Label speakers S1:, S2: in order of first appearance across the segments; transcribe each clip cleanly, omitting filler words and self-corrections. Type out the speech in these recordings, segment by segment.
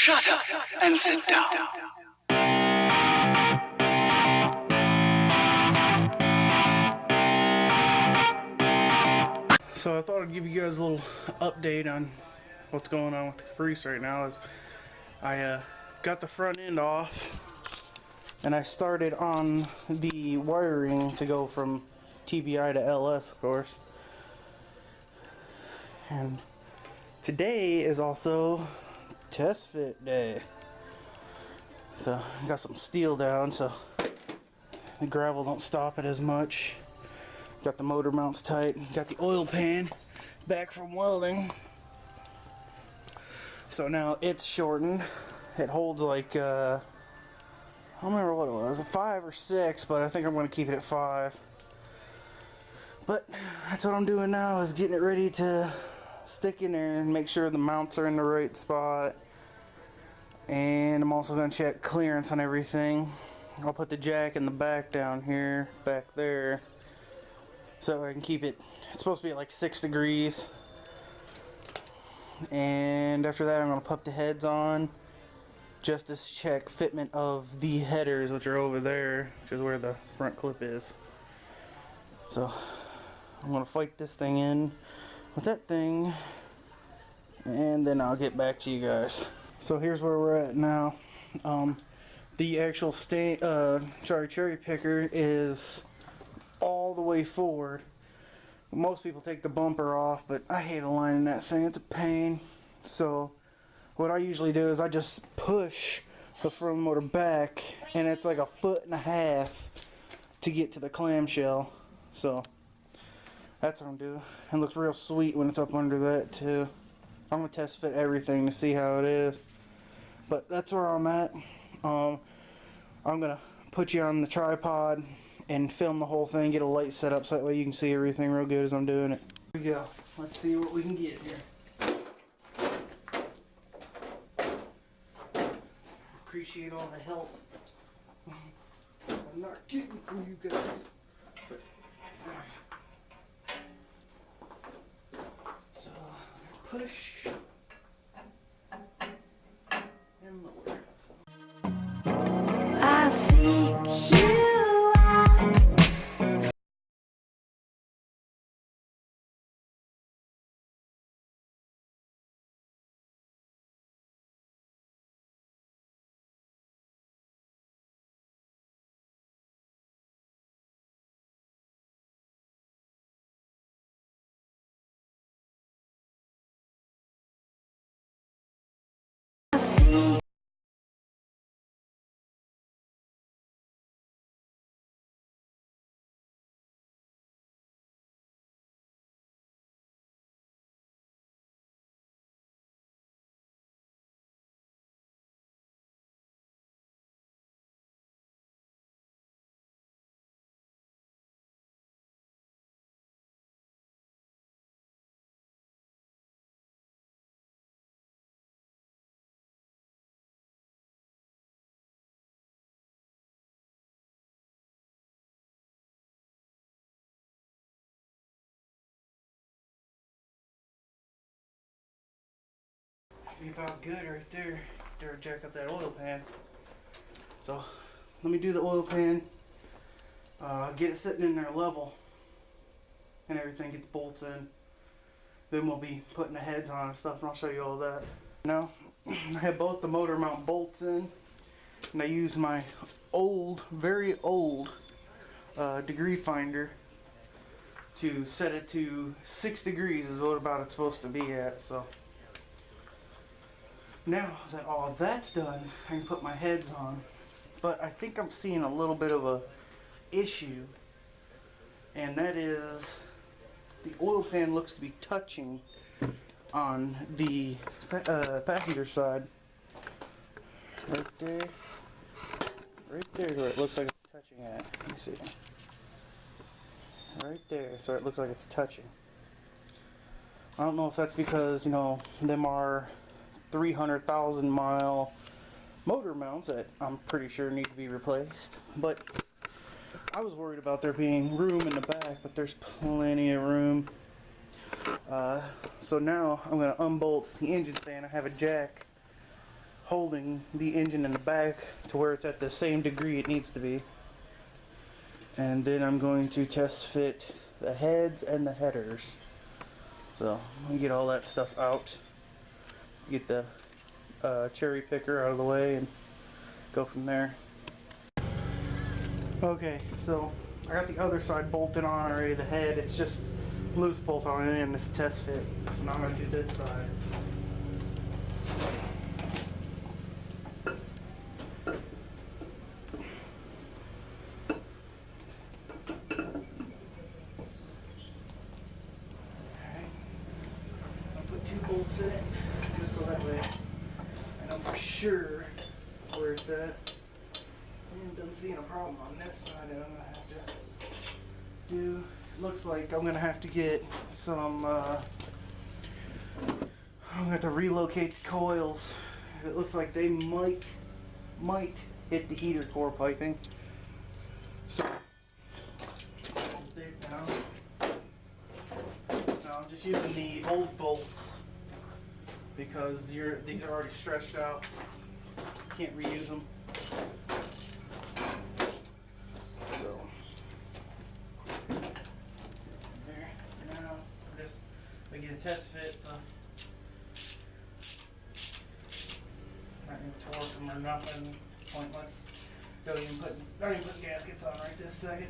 S1: Shut up and sit down.
S2: So I thought I'd give you guys a little update on what's going on with the Caprice right now. I got the front end off and I started on the wiring to go from TBI to LS, of course. And today is also test fit day. So I got some steel down so the gravel don't stop it as much. Got the motor mounts tight. Got the oil pan back from welding. So now it's shortened. It holds like, I don't remember what it was, a 5 or 6, but I think I'm going to keep it at 5. But that's what I'm doing now, is getting it ready to stick in there and make sure the mounts are in the right spot. And I'm also going to check clearance on everything. I'll put the jack in the back down here, back there, so I can keep it, it's supposed to be at like 6 degrees. And after that I'm going to put the heads on just to check fitment of the headers, which are over there, which is where the front clip is. So I'm going to fight this thing in with that thing, and then I'll get back to you guys. So here's where we're at now. The actual cherry picker is all the way forward. Most people take the bumper off, but I hate aligning that thing. It's a pain. So what I usually do is I just push the front motor back, and it's like 1.5 feet to get to the clamshell. So that's what I'm doing. It looks real sweet when it's up under that too. I'm gonna test fit everything to see how it is. But that's where I'm at. I'm gonna put you on the tripod and film the whole thing, get a light set up so that way you can see everything real good as I'm doing it. Here we go. Let's see what we can get here. Appreciate all the help I'm not getting from you guys. But, so push and lower.
S3: I seek you out. I seek
S2: Be about good right there. There, jack up that oil pan. So let me do the oil pan, get it sitting in there level and everything, get the bolts in. Then we'll be putting the heads on and stuff, and I'll show you all that. Now I have both the motor mount bolts in, and I used my old, very old degree finder to set it to 6 degrees is what about it's supposed to be at. So now that all that's done, I can put my heads on. But I think I'm seeing a little bit of a issue, and that is the oil pan looks to be touching on the passenger side. Right there. Right there where it looks like it's touching at. Let me see. Right there, so it looks like it's touching. I don't know if that's because, you know, them are 300,000 mile motor mounts that I'm pretty sure need to be replaced, but I was worried about there being room in the back, but there's plenty of room. So now I'm going to unbolt the engine stand. I have a jack holding the engine in the back to where it's at the same degree it needs to be. And then I'm going to test fit the heads and the headers. So let me get all that stuff out, get the cherry picker out of the way, and go from there. Okay, so I got the other side bolted on already, the head. It's just loose bolt on it and it's test fit. So now I'm going to do this side. Bolts in it, just so that way I know for sure where it's at. I don't see a problem on this side. I'm gonna have to do. Looks like I'm gonna have to get some. I'm gonna have to relocate the coils. It looks like they might hit the heater core piping. So I'll dig down. Now I'm just using the old bolts, because these are already stretched out. Can't reuse them. So there. Now I get a test fit, so not even torque them or nothing. Pointless. Don't even put gaskets on right this second.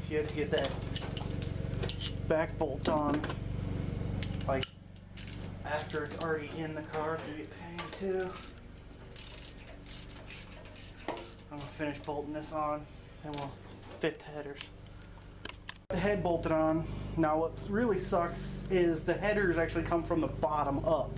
S2: You have to get that back bolt on like after it's already in the car, so you get pain too. I'm gonna finish bolting this on and we'll fit the headers. The head bolted on. Now what really sucks is the headers actually come from the bottom up.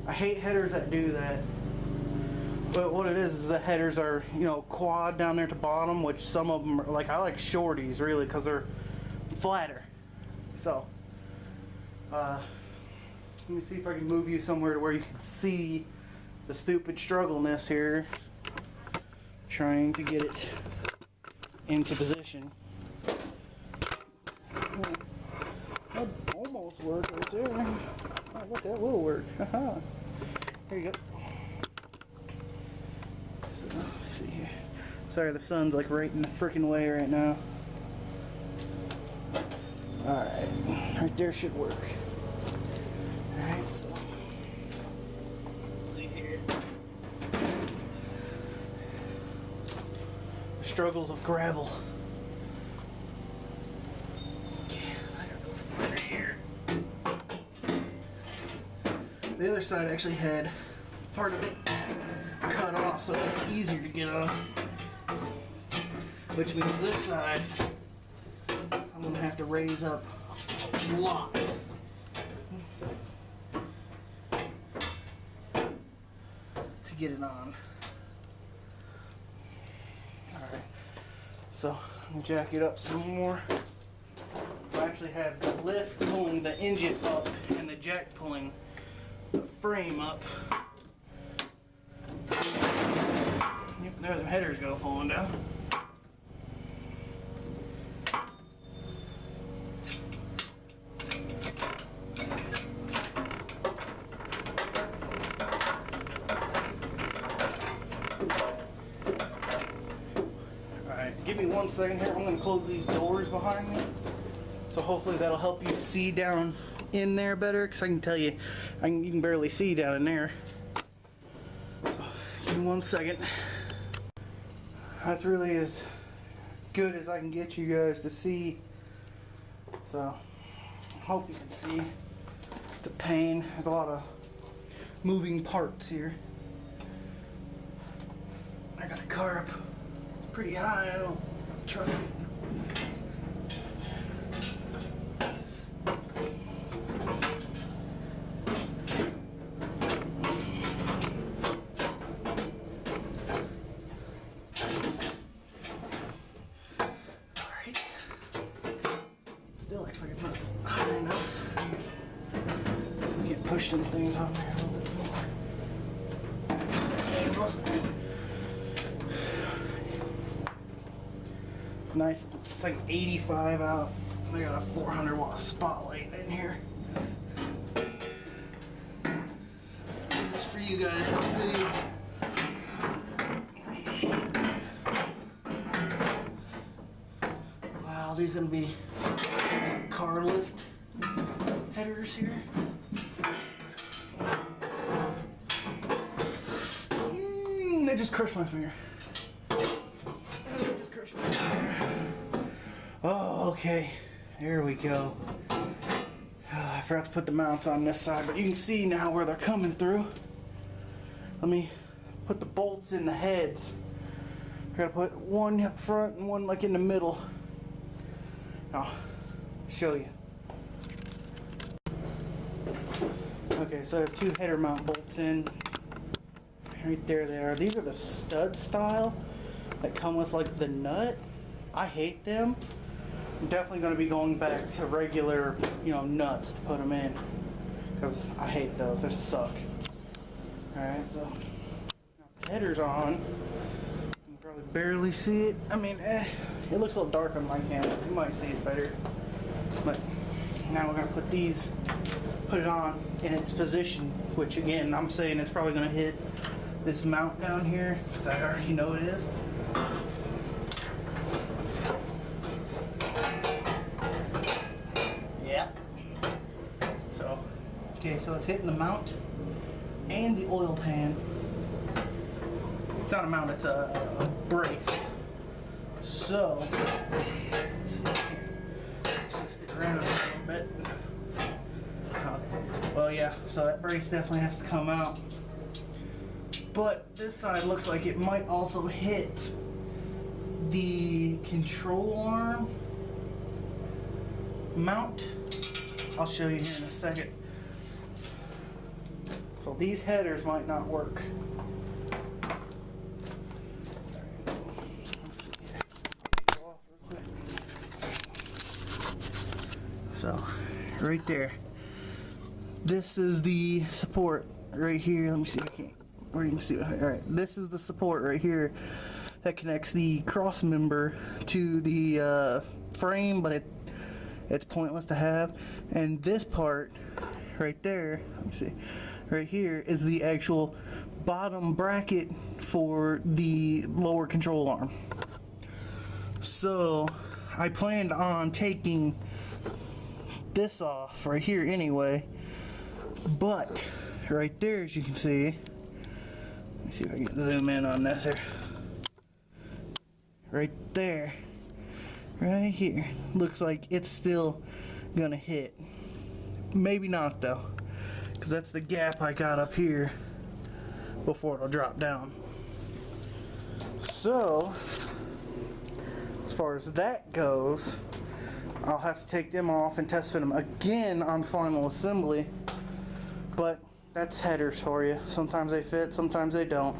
S2: I hate headers that do that. But what it is the headers are, you know, quad down there at the bottom, which some of them are, like, I like shorties really because they're flatter. So, let me see if I can move you somewhere to where you can see the stupid struggleness here. Trying to get it into position. That almost worked right there. Oh, look, that will work. Haha. There you go. Let's see here. Sorry, the sun's like right in the freaking way right now. Alright, right there should work. Alright, so let's see here. The struggles of gravel. The other side actually had part of it cut off, so it's easier to get on. Which means this side I'm gonna have to raise up a lot. To get it on. Alright, so I'm gonna jack it up some more. I actually have the lift pulling the engine up and the jack pulling the frame up. Yep, there the headers go falling down. Alright, give me 1 second here. I'm going to close these doors behind me. So hopefully that'll help you see down in there better, because I can tell you, you can barely see down in there. So give me 1 second. That's really as good as I can get you guys to see. So I hope you can see the pain. There's a lot of moving parts here. I got the car up pretty high. I don't trust it. push them things on there a little bit more. Nice, it's like 85 out. I got a 400 watt spotlight in here. Just for you guys to see. Wow, these are gonna be car lift headers here. They just crushed my finger. Oh, okay. There we go. I forgot to put the mounts on this side, but you can see now where they're coming through. Let me put the bolts in the heads. I gotta put one up front and one like in the middle. I'll show you. Okay, so I have two header mount bolts in. Right there they are. These are the stud style that come with like the nut. I hate them. I'm definitely going to be going back to regular, nuts to put them in, because I hate those. They suck. Alright, so now the header's on. You can probably barely see it. I mean, it looks a little dark on my camera. You might see it better. But now we're going to put it on in its position, which again, I'm saying it's probably going to hit this mount down here, because I already know it is. Okay, so it's hitting the mount and the oil pan. It's not a mount, it's a brace. So, let's see here. Let's twist it around a little bit. Well, yeah, so that brace definitely has to come out. But this side looks like it might also hit the control arm mount. I'll show you here in a second. So these headers might not work. Let's see here. So, right there. This is the support right here. Let me see if I can. Or you can see it. Alright, this is the support right here that connects the cross member to the frame, but it's pointless to have. And this part right there, let me see. Right here is the actual bottom bracket for the lower control arm. So I planned on taking this off right here anyway, but right there, as you can see, let me see if I can zoom in on this here. Right there, right here, looks like it's still gonna hit. Maybe not though, because that's the gap I got up here before it'll drop down. So, as far as that goes, I'll have to take them off and test fit them again on final assembly. But that's headers for you. Sometimes they fit, sometimes they don't.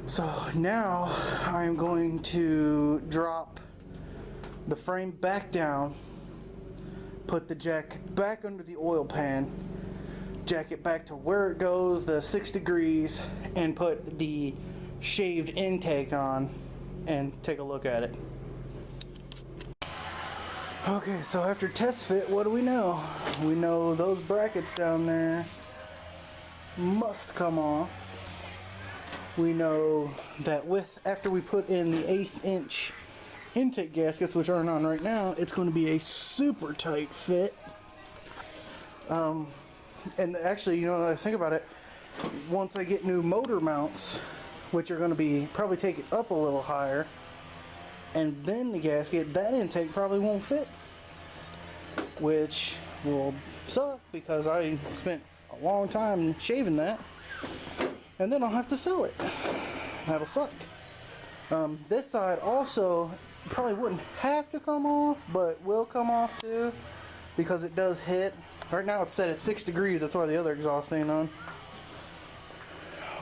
S2: So now I'm going to drop the frame back down, put the jack back under the oil pan, jack it back to where it goes, the 6 degrees, and put the shaved intake on and take a look at it. Okay, so after test fit, what do we know? We know those brackets down there must come off. We know that after we put in the 1/8 inch intake gaskets, which aren't on right now, it's going to be a super tight fit. And actually, I think about it, once I get new motor mounts, which are going to be probably take it up a little higher, and then the gasket, that intake probably won't fit, which will suck because I spent a long time shaving that, and then I'll have to sell it. That'll suck. This side also probably wouldn't have to come off, but will come off too, because it does hit. Right now it's set at 6 degrees, that's why the other exhaust ain't on.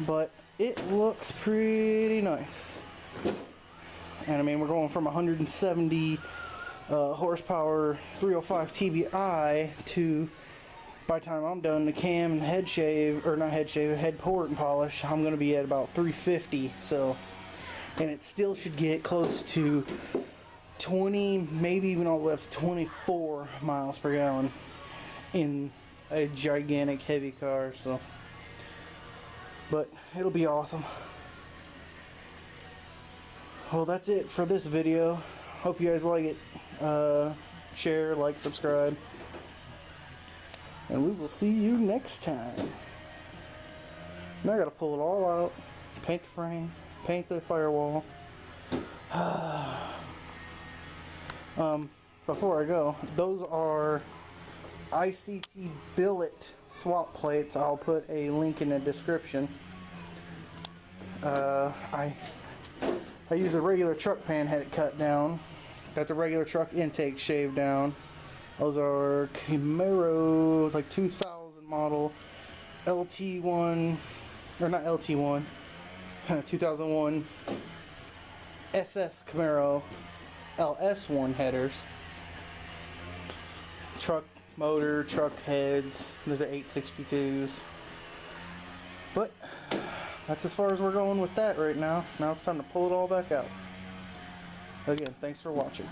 S2: But it looks pretty nice. And I mean, we're going from 170 horsepower 305 TBI to by the time I'm done the cam and head shave, or not head shave, head port and polish, I'm going to be at about 350. So, and it still should get close to 20, maybe even all the way up to 24 miles per gallon in a gigantic heavy car. So, but it'll be awesome. Well, that's it for this video. Hope you guys like it. Share, like, subscribe, and we will see you next time. Now I gotta pull it all out, paint the frame, paint the firewall. Before I go, those are ICT billet swap plates. I'll put a link in the description. I use a regular truck pan, had it cut down. That's a regular truck intake shaved down. Those are Camaro, like 2000 model LT1, or not LT1, 2001 SS Camaro LS1 headers. Truck motor, truck heads, they're the 862s. But that's as far as we're going with that right now. Now it's time to pull it all back out. Again, thanks for watching.